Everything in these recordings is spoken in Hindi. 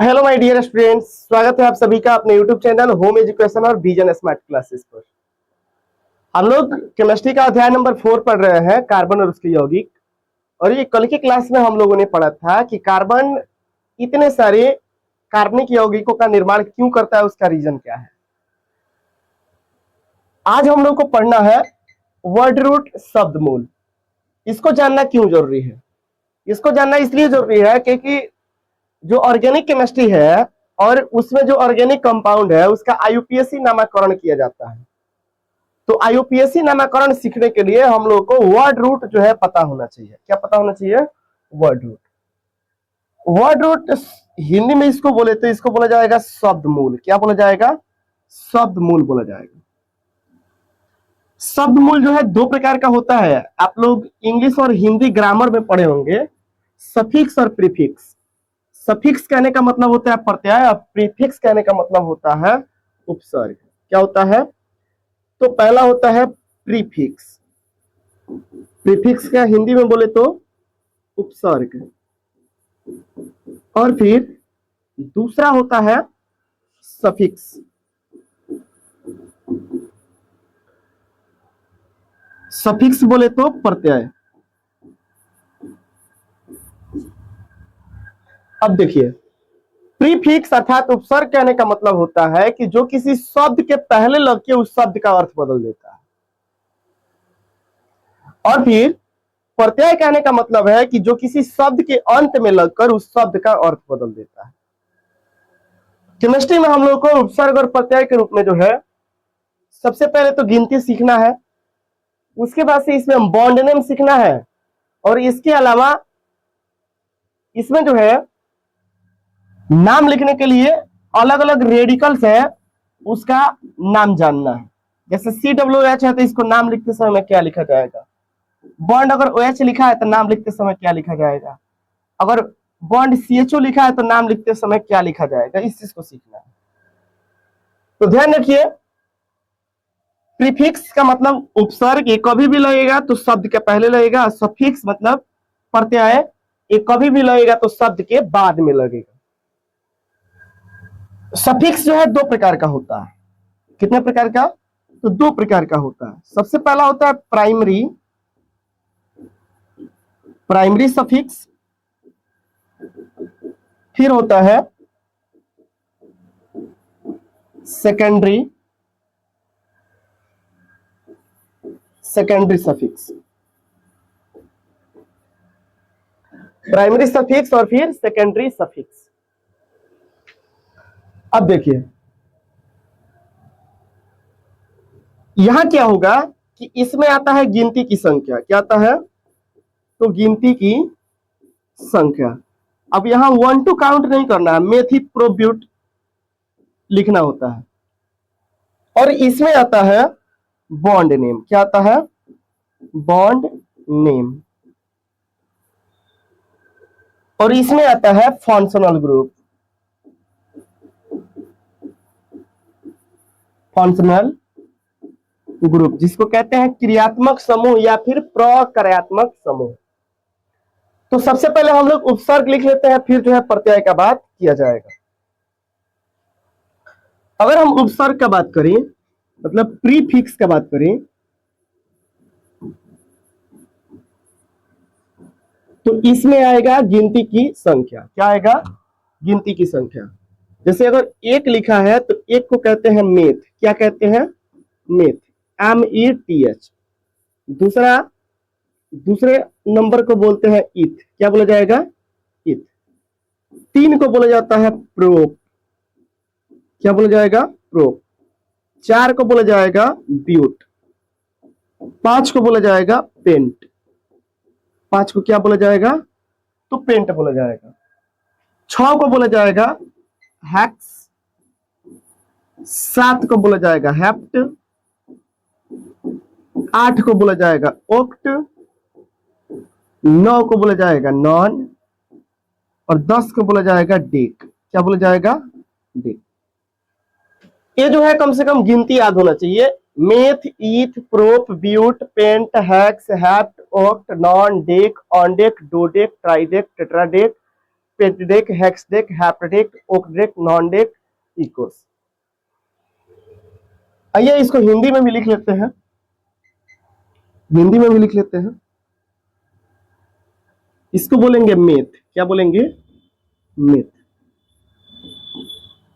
हेलो माय डियर स्टूडेंट्स, स्वागत है आप सभी का अपने यूट्यूब चैनल होम एजुकेशन और विजन स्मार्ट क्लासेस पर। हम लोग केमिस्ट्री का अध्याय नंबर 4 पढ़ रहे हैं, कार्बन और उसके यौगिक। और ये कल की क्लास में हम लोगों ने पढ़ा था कि कार्बन इतने सारे कार्बनिक यौगिकों का निर्माण क्यों करता है, उसका रीजन क्या है। आज हम लोग को पढ़ना है वर्ड रूट शब्द मूल। इसको जानना क्यों जरूरी है? इसको जानना इसलिए जरूरी है क्योंकि जो ऑर्गेनिक केमिस्ट्री है और उसमें जो ऑर्गेनिक कंपाउंड है उसका आईयूपीएसी नामकरण किया जाता है। तो आईयूपीएसी नामकरण सीखने के लिए हम लोग को वर्ड रूट जो है पता होना चाहिए। क्या पता होना चाहिए? Word root. Word root Hindi में इसको बोले तो इसको बोला जाएगा शब्द मूल। क्या बोला जाएगा? शब्द मूल बोला जाएगा। शब्द मूल जो है दो प्रकार का होता है। आप लोग इंग्लिश और हिंदी ग्रामर में पढ़े होंगे, सफिक्स और प्रीफिक्स। सफिक्स कहने का मतलब होता है प्रत्यय और प्रीफिक्स कहने का मतलब होता है उपसर्ग। क्या होता है? तो पहला होता है प्रीफिक्स। प्रीफिक्स का हिंदी में बोले तो उपसर्ग। और फिर दूसरा होता है सफिक्स। सफिक्स बोले तो प्रत्यय। अब देखिए, प्रीफिक्स अर्थात उपसर्ग कहने का मतलब होता है कि जो किसी शब्द के पहले लग के उस शब्द का अर्थ बदल देता है। और फिर प्रत्यय कहने का मतलब है कि जो किसी शब्द के अंत में लगकर उस शब्द का अर्थ बदल देता है। केमिस्ट्री में हम लोग को उपसर्ग और प्रत्यय के रूप में जो है सबसे पहले तो गिनती सीखना है, उसके बाद से इसमें बॉन्ड नेम सीखना है, और इसके अलावा इसमें जो है नाम लिखने के लिए अलग अलग रेडिकल्स है, उसका नाम जानना है। जैसे COOH है तो इसको नाम लिखते समय क्या लिखा जाएगा। बॉन्ड अगर OH लिखा है तो नाम लिखते समय क्या लिखा जाएगा। अगर बॉन्ड CHO लिखा है तो नाम लिखते समय क्या लिखा जाएगा। इस चीज को सीखना है। तो ध्यान रखिए, प्रीफिक्स का मतलब उपसर्ग, ये कभी भी लगेगा तो शब्द के पहले लगेगा। सफिक्स मतलब प्रत्यय, ये कभी भी लगेगा तो शब्द के बाद में लगेगा। सफिक्स जो है दो प्रकार का होता है। कितने प्रकार का? तो दो प्रकार का होता है। सबसे पहला होता है प्राइमरी। Primary suffix. फिर होता है secondary. Secondary suffix. Primary suffix और फिर सेकेंडरी सफिक्स। अब देखिए यहां क्या होगा कि इसमें आता है गिनती की संख्या। क्या आता है? तो गिनती की संख्या। अब यहां 1 to काउंट नहीं करना है, मेथिप्रोब्यूट लिखना होता है। और इसमें आता है बॉन्ड नेम। क्या आता है? Bond name. और इसमें आता है फंक्शनल ग्रुप। फंक्शनल ग्रुप जिसको कहते हैं क्रियात्मक समूह या फिर प्रक्रियात्मक समूह। तो सबसे पहले हम लोग उपसर्ग लिख लेते हैं, फिर जो है प्रत्यय का बात किया जाएगा। अगर हम उपसर्ग का बात करें, मतलब प्रीफिक्स का बात करें, तो इसमें आएगा गिनती की संख्या। क्या आएगा? गिनती की संख्या। जैसे अगर 1 लिखा है तो 1 को कहते हैं मेथ। क्या कहते हैं? मेथ। METH। दूसरा, दूसरे नंबर को बोलते हैं इथ। क्या बोला जाएगा? इथ। 3 को बोला जाता है प्रोप। क्या बोला जाएगा? प्रोप। 4 को बोला जाएगा ब्यूट। 5 को बोला जाएगा पेंट। 5 को क्या बोला जाएगा? तो पेंट बोला जाएगा। 6 को बोला जाएगा हैक्स। 7 को बोला जाएगा हेप्ट। 8 को बोला जाएगा ओक्ट। 9 को बोला जाएगा नॉन। और 10 को बोला जाएगा डेक। क्या बोला जाएगा? डेक। ये जो है कम से कम गिनती याद होना चाहिए। Meth, eth, prop, but, pent, hex, hept, oct, non, dec, undec, dodec, tridec, tetradec, pentadec, hexadec, heptadec, octadec, nonadec, icos. आइए इसको हिंदी में भी लिख लेते हैं, हिंदी में भी लिख लेते हैं। इसको बोलेंगे मेथ। क्या बोलेंगे? मेथ।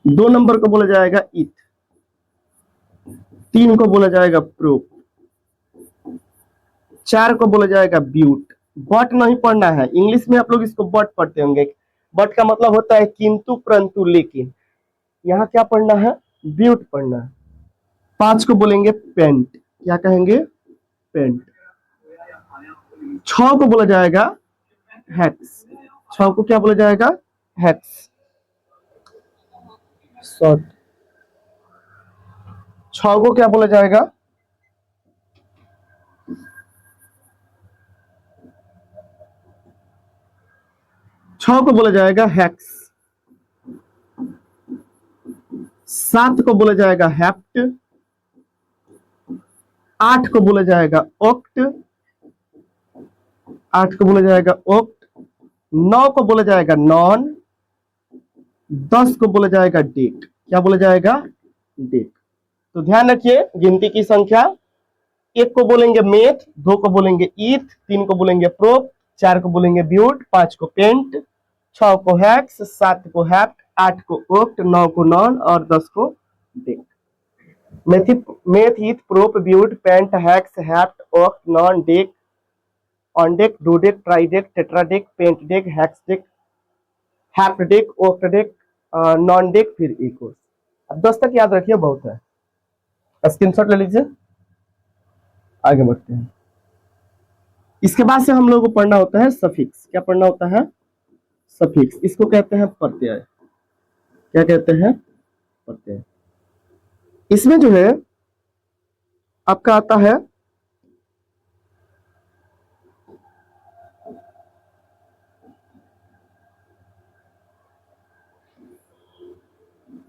2 नंबर को बोला जाएगा इथ, 3 को बोला जाएगा प्रूफ, 4 को बोला जाएगा ब्यूट। बट नहीं पढ़ना है, इंग्लिश में आप लोग इसको बट पढ़ते होंगे। बट का मतलब होता है किंतु, परंतु, लेकिन। यहाँ क्या पढ़ना है? ब्यूट पढ़ना है। 5 को बोलेंगे पेंट। क्या कहेंगे? पेंट। 6 को बोला जाएगा हेक्स। 6 को क्या बोला जाएगा? हेक्स। 6 को क्या बोला जाएगा? छह को बोला जाएगा हेक्स। 7 को बोला जाएगा हेप्ट। 8 को बोला जाएगा ओक्ट। 8 को बोला जाएगा ओक्ट। 9 को बोला जाएगा नॉन। 10 को बोला जाएगा डेक। क्या बोला जाएगा? डेक। तो ध्यान रखिए गिनती की संख्या। 1 को बोलेंगे मेथ, 2 को बोलेंगे ईथ, 3 को बोलेंगे प्रोप, 4 को बोलेंगे ब्यूट, 5 को पेंट, 6 को हैक्स, 7 को हैप्ट, 8 को ओक्ट, 9 को नॉन और 10 को dec. Meth, eth, prop, but, pent, hex, hept, oct, non, dec, undec, dodec, tridec, tetradec, pentadec, hexadec, heptadec, octadec, nonadec, फिर इकोस। अब 10 तक याद रखिए, बहुत है। स्क्रीनशॉट ले लीजिए, आगे बढ़ते हैं। इसके बाद से हम लोगों को पढ़ना होता है सफिक्स। क्या पढ़ना होता है? सफिक्स। इसको कहते हैं प्रत्यय। क्या कहते हैं? प्रत्यय। इसमें जो है आपका आता है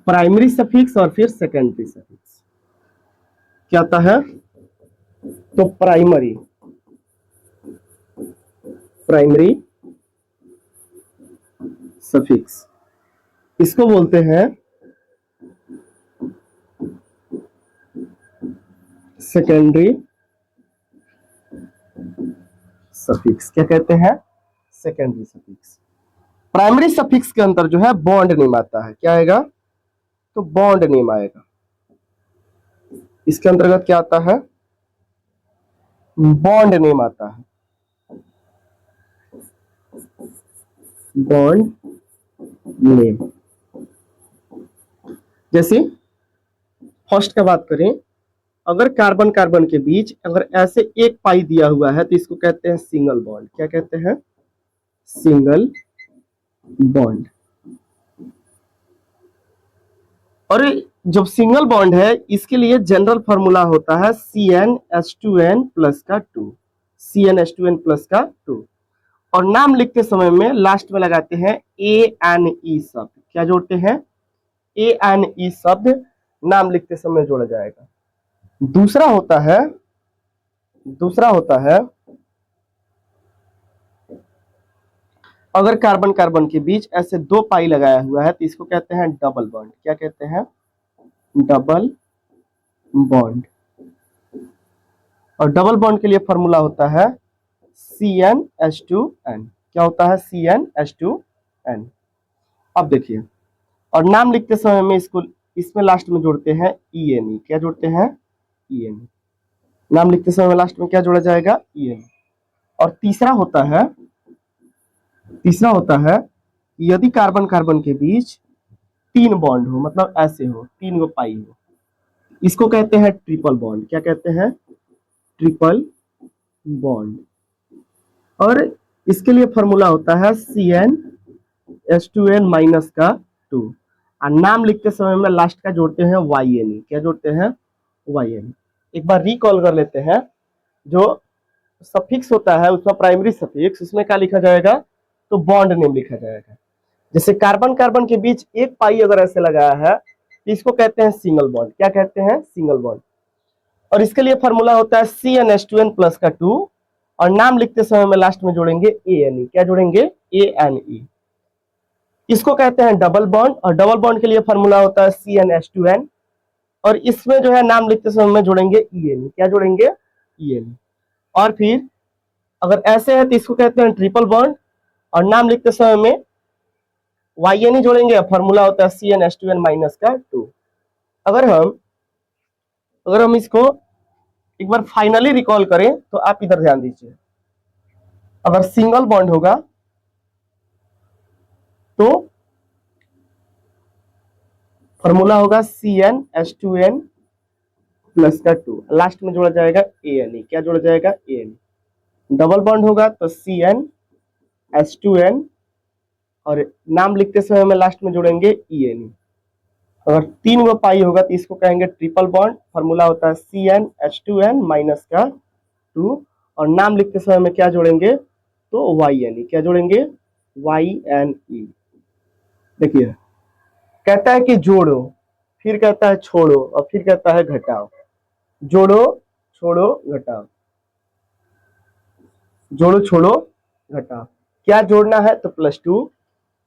प्राइमरी सफिक्स और फिर सेकेंडरी सफिक्स। क्या आता है? तो प्राइमरी सफिक्स, इसको बोलते हैं सेकेंडरी सफिक्स। क्या कहते हैं? Secondary suffix. प्राइमरी सफिक्स के अंदर जो है बॉन्ड नेम आता है। क्या आएगा? तो बॉन्ड नेम आएगा। इसके अंतर्गत क्या आता है? बॉन्ड नेम आता है। Bond name. जैसे फर्स्ट का बात करें, अगर कार्बन कार्बन के बीच अगर ऐसे एक पाई दिया हुआ है तो इसको कहते हैं सिंगल बॉन्ड। क्या कहते हैं? Single bond. और जब सिंगल बॉन्ड है इसके लिए जनरल फॉर्मूला होता है CnH2n प्लस का 2। CnH2n प्लस का 2। और नाम लिखते समय में लास्ट में लगाते हैं ANE शब्द। क्या जोड़ते हैं? ANE शब्द नाम लिखते समय जोड़ा जाएगा। दूसरा होता है अगर कार्बन कार्बन के बीच ऐसे 2 पाई लगाया हुआ है तो इसको कहते हैं डबल बॉन्ड। क्या कहते हैं? Double bond. और डबल बॉन्ड के लिए फॉर्मूला होता है CnH2n। क्या होता है? CnH2n। अब देखिए, और नाम लिखते समय में इसमें लास्ट में जोड़ते हैं ENE। क्या जोड़ते हैं? ENE। नाम लिखते समय में लास्ट में क्या जोड़ा जाएगा? ENE। और तीसरा होता है यदि कार्बन कार्बन के बीच 3 बॉन्ड हो, मतलब ऐसे हो, 3 गो पाई हो, इसको कहते हैं ट्रिपल बॉन्ड। क्या कहते हैं? Triple bond. और इसके लिए फॉर्मूला होता है CnH2n माइनस का 2। और नाम लिखते समय में लास्ट का जोड़ते हैं YNE। क्या जोड़ते हैं? YNE। एक बार रिकॉल कर लेते हैं। जो सफिक्स होता है उसमें प्राइमरी सफिक्स, उसमें क्या लिखा जाएगा? तो बॉन्ड नेम लिखा जाएगा। जैसे कार्बन कार्बन के बीच एक पाई अगर ऐसे लगाया है तो इसको कहते हैं सिंगल बॉन्ड। क्या कहते हैं? Single bond. और इसके लिए फॉर्मूला होता है CnH2n प्लस का 2। और नाम लिखते समय में लास्ट में जोड़ेंगे ANE। क्या जोड़ेंगे? ANE। इसको कहते हैं डबल बॉन्ड, और डबल बॉन्ड के लिए फॉर्मूला होता है CnH2n, और इसमें जो है नाम लिखते समय में जोड़ेंगे EN। क्या जोड़ेंगे? EN। और फिर अगर ऐसे है तो इसको कहते हैं ट्रिपल बॉन्ड, और नाम लिखते समय में YN ही जोड़ेंगे, फॉर्मूला होता है CnH2n माइनस का 2। अगर हम इसको एक बार फाइनली रिकॉल करें तो आप इधर ध्यान दीजिए। अगर सिंगल बॉन्ड होगा तो फॉर्मूला होगा CnH2n प्लस का 2, लास्ट में जोड़ा जाएगा ANE। क्या जोड़ा जाएगा? ANE। डबल बॉन्ड होगा तो CnH2n, और नाम लिखते समय में लास्ट में जोड़ेंगे ENE। अगर 3 गो पाई होगा तो इसको कहेंगे ट्रिपल बॉन्ड, फॉर्मूला होता है CnH2n माइनस का 2, और नाम लिखते समय में क्या जोड़ेंगे? तो YNE। क्या जोड़ेंगे? YNE। देखिए, कहता है कि जोड़ो, फिर कहता है छोड़ो, और फिर कहता है घटाओ। जोड़ो, छोड़ो, घटाओ, जोड़ो, छोड़ो, घटाओ। क्या जोड़ना है? तो +2।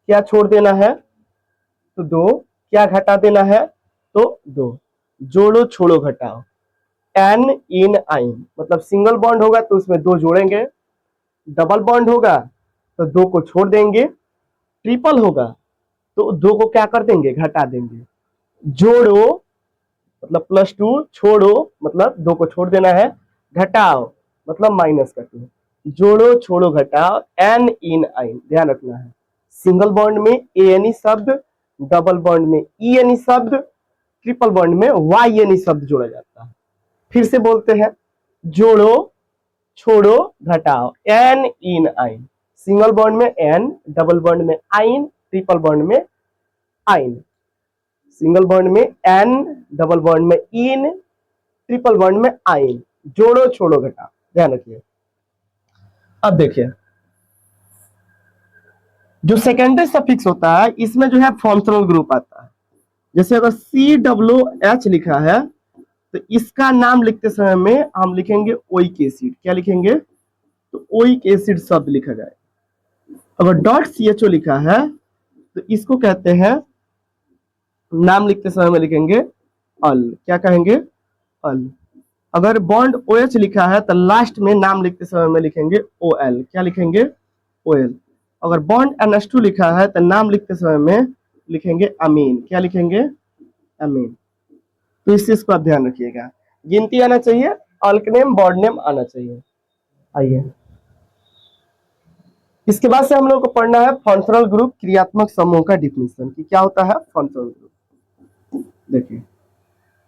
क्या छोड़ देना है? तो 2। क्या घटा देना है? तो 2। जोड़ो, छोड़ो, घटाओ। एन इन आइन, मतलब सिंगल बॉन्ड होगा तो उसमें 2 जोड़ेंगे, डबल बॉन्ड होगा तो 2 को छोड़ देंगे, ट्रिपल होगा तो 2 को क्या कर देंगे? घटा देंगे। जोड़ो मतलब +2, छोड़ो मतलब 2 को छोड़ देना है, घटाओ मतलब माइनस का 2। जोड़ो, छोड़ो, घटाओ, एन इन आइन। ध्यान रखना है, सिंगल बॉन्ड में ANE शब्द, डबल बॉन्ड में ENE शब्द, ट्रिपल बॉन्ड में YNE शब्द जोड़ा जाता है। फिर से बोलते हैं, जोड़ो, छोड़ो, घटाओ, एन इन आइन। सिंगल बॉन्ड में एन, डबल बॉन्ड में आइन, ट्रिपल बॉन्ड में आइन। सिंगल बॉन्ड में एन, डबल बॉन्ड में इन, ट्रिपल बॉन्ड में आइन। जोड़ो, छोड़ो, घटाओ। ध्यान रखिए। अब देखिए, जो सेकेंडरी सफिक्स होता है इसमें जो है फंक्शनल ग्रुप आता है। जैसे अगर COOH लिखा है तो इसका नाम लिखते समय में हम लिखेंगे ओइक एसिड। क्या लिखेंगे? तो ओइक एसिड शब्द लिखा जाए। अगर .CHO लिखा है तो इसको कहते हैं, नाम लिखते समय में लिखेंगे अल। क्या कहेंगे? अल। अगर बॉन्ड OH लिखा है तो लास्ट में नाम लिखते समय में लिखेंगे OL। क्या लिखेंगे? OL। अगर बॉन्ड NH2 लिखा है तो नाम लिखते समय में लिखेंगे अमीन। क्या लिखेंगे? अमीन। तो इस चीज को आप ध्यान रखिएगा, गिनती आना चाहिए, अल्क नेम, बॉन्ड नेम आना चाहिए। आइए, इसके बाद से हम लोग को पढ़ना है फंक्शनल ग्रुप, क्रियात्मक समूह का डिफिनेशन कि क्या होता है फंक्शनल ग्रुप। देखिए,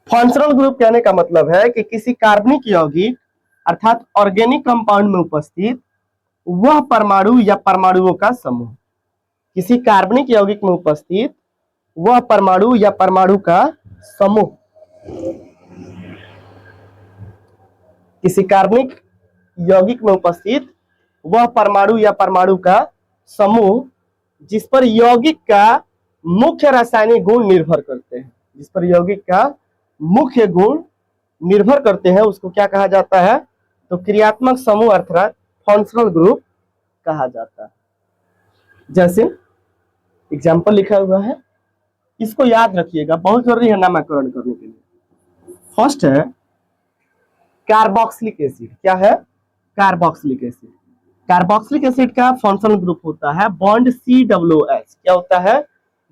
फंक्शनल ग्रुप कहने का मतलब है कि किसी कार्बनिक यौगिक अर्थात ऑर्गेनिक कंपाउंड में उपस्थित वह परमाणु या परमाणुओं का समूह। किसी कार्बनिक यौगिक में उपस्थित वह परमाणु या परमाणु का समूह। किसी कार्बनिक यौगिक में उपस्थित वह परमाणु या परमाणु का समूह जिस पर यौगिक का मुख्य रासायनिक गुण निर्भर करते हैं। जिस पर यौगिक का मुख्य गुण निर्भर करते हैं उसको क्या कहा जाता है? तो क्रियात्मक समूह अर्थात फंक्शनल ग्रुप कहा जाता है। जैसे एग्जाम्पल लिखा हुआ है, इसको याद रखिएगा, बहुत जरूरी है नामकरण करने के लिए। फर्स्ट है कार्बोक्सिलिक एसिड। क्या है? Carboxylic acid. कार्बोक्सिलिक एसिड का फंक्शनल ग्रुप होता है बॉन्ड COOH। क्या होता है?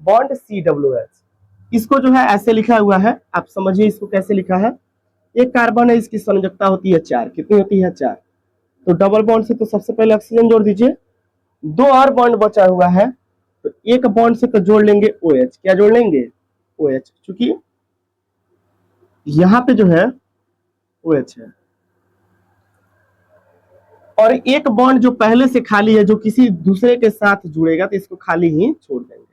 Bond COOH। इसको जो है ऐसे लिखा हुआ है, आप समझिए इसको कैसे लिखा है। एक कार्बन है, इसकी संयोजकता होती है 4। कितनी होती है? 4। तो डबल बॉन्ड से तो सबसे पहले ऑक्सीजन जोड़ दीजिए, 2 और बॉन्ड बचा हुआ है तो एक बॉन्ड से तो जोड़ लेंगे OH। क्या जोड़ लेंगे? OH, क्योंकि यहां पे जो है OH है, और एक बॉन्ड जो पहले से खाली है जो किसी दूसरे के साथ जुड़ेगा तो इसको खाली ही छोड़ देंगे।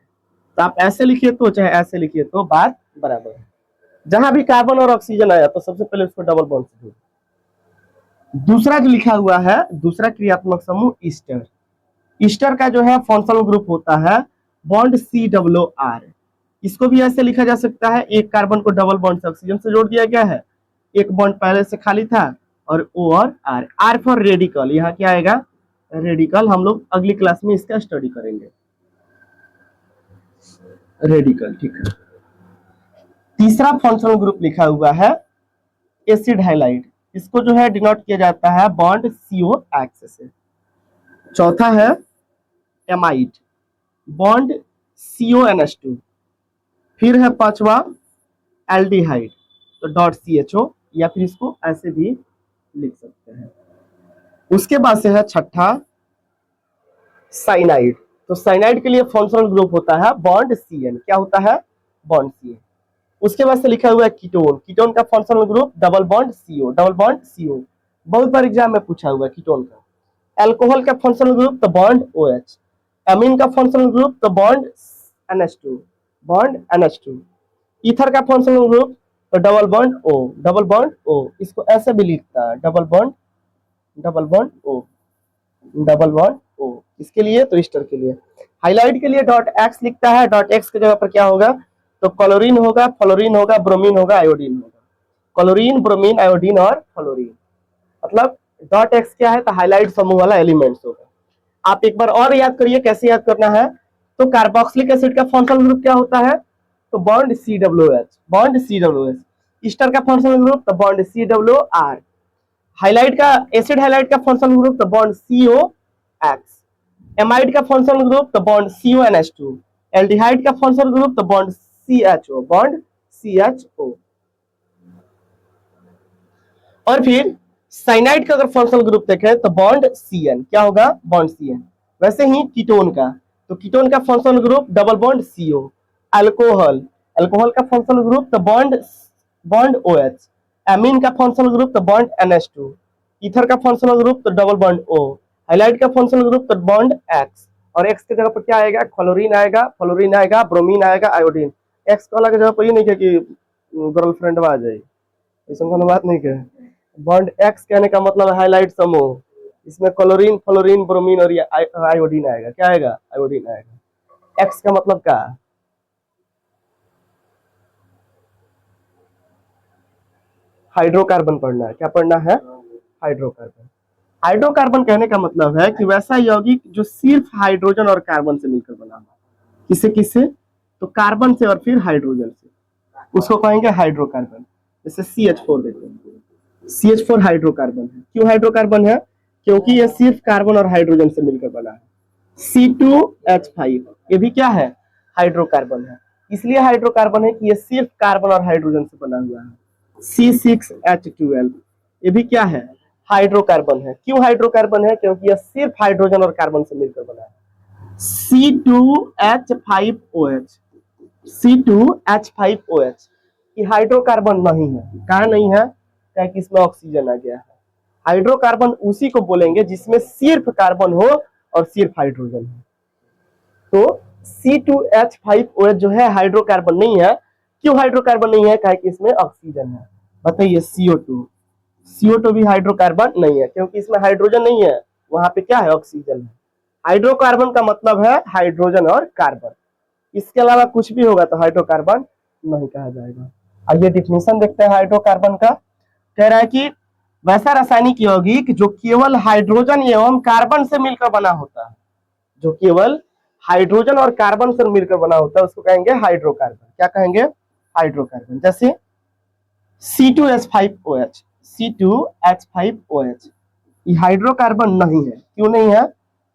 तो आप ऐसे लिखिए तो चाहे ऐसे लिखिए तो बात बराबर है। जहां भी कार्बन और ऑक्सीजन आया तो सबसे पहले उसको डबल बॉन्ड से जोड़िए। दूसरा जो लिखा हुआ है, दूसरा क्रियात्मक समूह ईस्टर। ईस्टर का जो है फंक्शनल ग्रुप होता है बॉन्ड COR। इसको भी ऐसे लिखा जा सकता है, एक कार्बन को डबल बॉन्ड से ऑक्सीजन से जोड़ दिया गया है, एक बॉन्ड पहले से खाली था, और O और R। R for radical. यहाँ क्या आएगा? रेडिकल। हम लोग अगली क्लास में इसका स्टडी करेंगे। रेडिकल, ठीक है। तीसरा फंक्शनल ग्रुप लिखा हुआ है एसिड हाइलाइड, इसको जो है डिनोट किया जाता है बॉन्ड COX से। चौथा है एमाइड, बॉन्ड CONH2। फिर है पांचवा एल्डिहाइड, तो .CHO, या फिर इसको ऐसे भी लिख सकते हैं। उसके बाद से है छठा साइनाइड, तो साइनाइड के लिए फंक्शनल ग्रुप होता है बॉन्ड CN। क्या होता है? Bond CN। उसके बाद से लिखा हुआ है कीटोन, कीटोन का functional group double bond CO, double bond CO, बहुत बार एग्जाम में पूछा हुआ है कीटोन का। अल्कोहल का फंक्शनल ग्रुप तो बॉन्ड OH, एमीन का फंक्शनल ग्रुप तो bond NH2, bond NH2। Ether का फंक्शनल ग्रुप तो double bond O, double bond O, इसको ऐसे भी लिखता है double bond O, double bond O। इसके लिए तो ईस्टर के लिए। हाइलाइट के लिए .X लिखता है, .X की जगह पर क्या होगा? तो क्लोरीन होगा, फ्लोरीन होगा, ब्रोमीन होगा, आयोडीन होगा। क्लोरीन, ब्रोमीन, आयोडीन और फ्लोरीन, मतलब .X क्या है? तो हाइलाइट समूह वाला एलिमेंट्स होगा। आप एक बार और याद करिए, कैसे याद करना है? तो कार्बोक्सिलिक एसिड का फंक्शनल ग्रुप क्या होता है? तो bond COOH, bond COOH। Easter का फंक्शनल ग्रुप तो बॉन्ड COR। हाइलाइट का, एसिड हाइलाइट का फंक्शनल ग्रुप तो बॉन्ड COX। एमाइड का फंक्शनल ग्रुप तो बॉन्ड CONH2। एल्डिहाइड का फंक्शनल ग्रुप तो बॉन्ड CHO, बॉन्ड CHO। और फिर साइनाइड का अगर फंक्शनल ग्रुप देखें तो बॉन्ड CN। क्या होगा? Bond CN। वैसे ही कीटोन का, तो कीटोन का functional group double bond CO। Alcohol, alcohol का फंक्शनल ग्रुप तो बॉन्ड OH। एमीन का फंक्शनल ग्रुप तो बॉन्ड NH2। ईथर का फंक्शनल ग्रुप तो डबल बॉन्ड O। हाइलाइट का फंक्शनल ग्रुप तो बॉन्ड X, और X की जगह पर क्या आएगा? क्लोरीन आएगा, फ्लोरीन आएगा, ब्रोमीन आएगा, आयोडीन। X वाला की जगह पर ये नहीं है कि गर्लफ्रेंड आ जाए, ऐसा कोनो बात नहीं है। बॉन्ड X कहने का मतलब है हाइलाइट समूह, इसमें क्लोरीन, फ्लोरीन, ब्रोमीन और आयोडीन आएगा। क्या आएगा? आयोडीन आएगा। X का मतलब क्या है? हाइड्रोकार्बन पढ़ना है। क्या पढ़ना है? हाइड्रोकार्बन। हाइड्रोकार्बन कहने का मतलब है कि वैसा यौगिक जो सिर्फ हाइड्रोजन और कार्बन से मिलकर बना हो। किससे किससे? तो कार्बन से और फिर हाइड्रोजन से, उसको कहेंगे हाइड्रोकार्बन। जैसे CH4 देखते हैं, CH4 हाइड्रोकार्बन है। क्यों हाइड्रोकार्बन है? क्योंकि यह सिर्फ कार्बन और हाइड्रोजन से मिलकर बना है। C2H5 ये भी क्या है? हाइड्रोकार्बन है। इसलिए हाइड्रोकार्बन है कि यह सिर्फ कार्बन और हाइड्रोजन से बना हुआ है। C6H12 ये भी क्या है? हाइड्रोकार्बन है। क्यों हाइड्रोकार्बन है? क्योंकि यह सिर्फ हाइड्रोजन और कार्बन से मिलकर बना है। C2H5OH, C2H5OH ये हाइड्रोकार्बन नहीं है। कहा नहीं है? क्या कि इसमें ऑक्सीजन आ गया है। हाइड्रोकार्बन उसी को बोलेंगे जिसमें सिर्फ कार्बन हो और सिर्फ हाइड्रोजन हो। तो C2H5OH जो है हाइड्रोकार्बन नहीं है। क्यों हाइड्रोकार्बन नहीं है? कि इसमें ऑक्सीजन है। बताइए CO2 भी हाइड्रोकार्बन नहीं है, क्योंकि इसमें हाइड्रोजन नहीं है, वहां पे क्या है? ऑक्सीजन है। हाइड्रोकार्बन का मतलब है हाइड्रोजन और कार्बन, इसके अलावा कुछ भी होगा तो हाइड्रोकार्बन नहीं कहा जाएगा। आइए डिफिनेशन देखते हैं हाइड्रोकार्बन का। कह रहा है कि वैसा रासायनिक यौगिक जो केवल हाइड्रोजन एवं कार्बन से मिलकर बना होता है, जो केवल हाइड्रोजन और कार्बन से मिलकर बना होता है, उसको कहेंगे हाइड्रोकार्बन। क्या कहेंगे? हाइड्रोकार्बन। जैसे C2H5OH, C2H5OH ये हाइड्रोकार्बन नहीं है। क्यों नहीं है?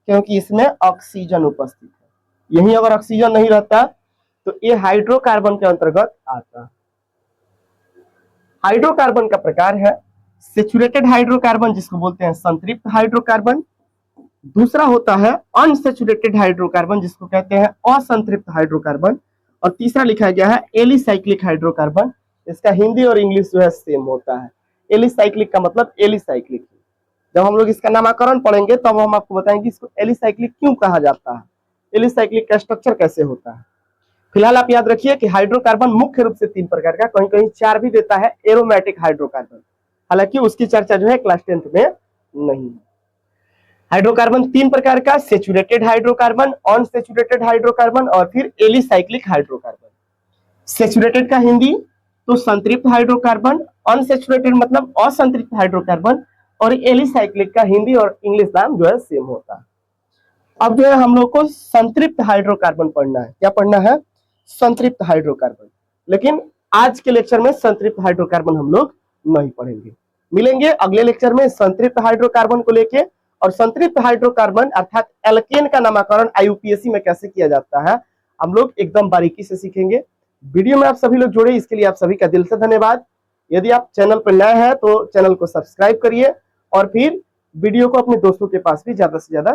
क्योंकि इसमें ऑक्सीजन उपस्थित है। यही अगर ऑक्सीजन नहीं रहता तो ये हाइड्रोकार्बन के अंतर्गत आता। हाइड्रोकार्बन का प्रकार है सेचुरेटेड हाइड्रोकार्बन, जिसको बोलते हैं संतृप्त हाइड्रोकार्बन। दूसरा होता है अनसेचुरेटेड हाइड्रोकार्बन, जिसको कहते हैं असंतृप्त हाइड्रोकार्बन। और तीसरा लिखा गया है एलिसाइक्लिक हाइड्रोकार्बन। इसका हिंदी और इंग्लिश जो है सेम होता है। एलिसाइक्लिक का मतलब एलिसाइक्लिक। जब हम लोग इसका नामकरण पढ़ेंगे तब हम आपको बताएंगे इसको एलिसाइक्लिक क्यों कहा जाता है, एलिसाइक्लिक का स्ट्रक्चर कैसे होता है। फिलहाल आप याद रखिए कि हाइड्रोकार्बन मुख्य रूप से 3 प्रकार का, कहीं कहीं 4 भी देता है, एरोमेटिक हाइड्रोकार्बन। हालांकि उसकी चर्चा जो है क्लास 10th में नहीं है। हाइड्रोकार्बन 3 प्रकार का, सेचुरेटेड हाइड्रोकार्बन, अनसेचुरेटेड हाइड्रोकार्बन और फिर एलिसाइक्लिक हाइड्रोकार्बन। सेचुरेटेड का हिंदी तो संतृप्त हाइड्रोकार्बन, अनसेचुरेटेड मतलब असंतृप्त हाइड्रोकार्बन, और एलिसाइक्लिक का हिंदी और इंग्लिश नाम जो है सेम होता है। अब जो है हम लोग को संतृप्त हाइड्रोकार्बन पढ़ना है। क्या पढ़ना है? संतृप्त हाइड्रोकार्बन। लेकिन आज के लेक्चर में संतृप्त हाइड्रोकार्बन हम लोग नहीं पढ़ेंगे। मिलेंगे अगले लेक्चर में संतृप्त हाइड्रोकार्बन को लेके, और संतृप्त हाइड्रोकार्बन अर्थात एल्केन का नामकरण IUPAC में कैसे किया जाता है हम लोग एकदम बारीकी से सीखेंगे। वीडियो में आप सभी लोग जुड़े, इसके लिए आप सभी का दिल से धन्यवाद। यदि आप चैनल पर नए हैं तो चैनल को सब्सक्राइब करिए और फिर वीडियो को अपने दोस्तों के पास भी ज्यादा से ज्यादा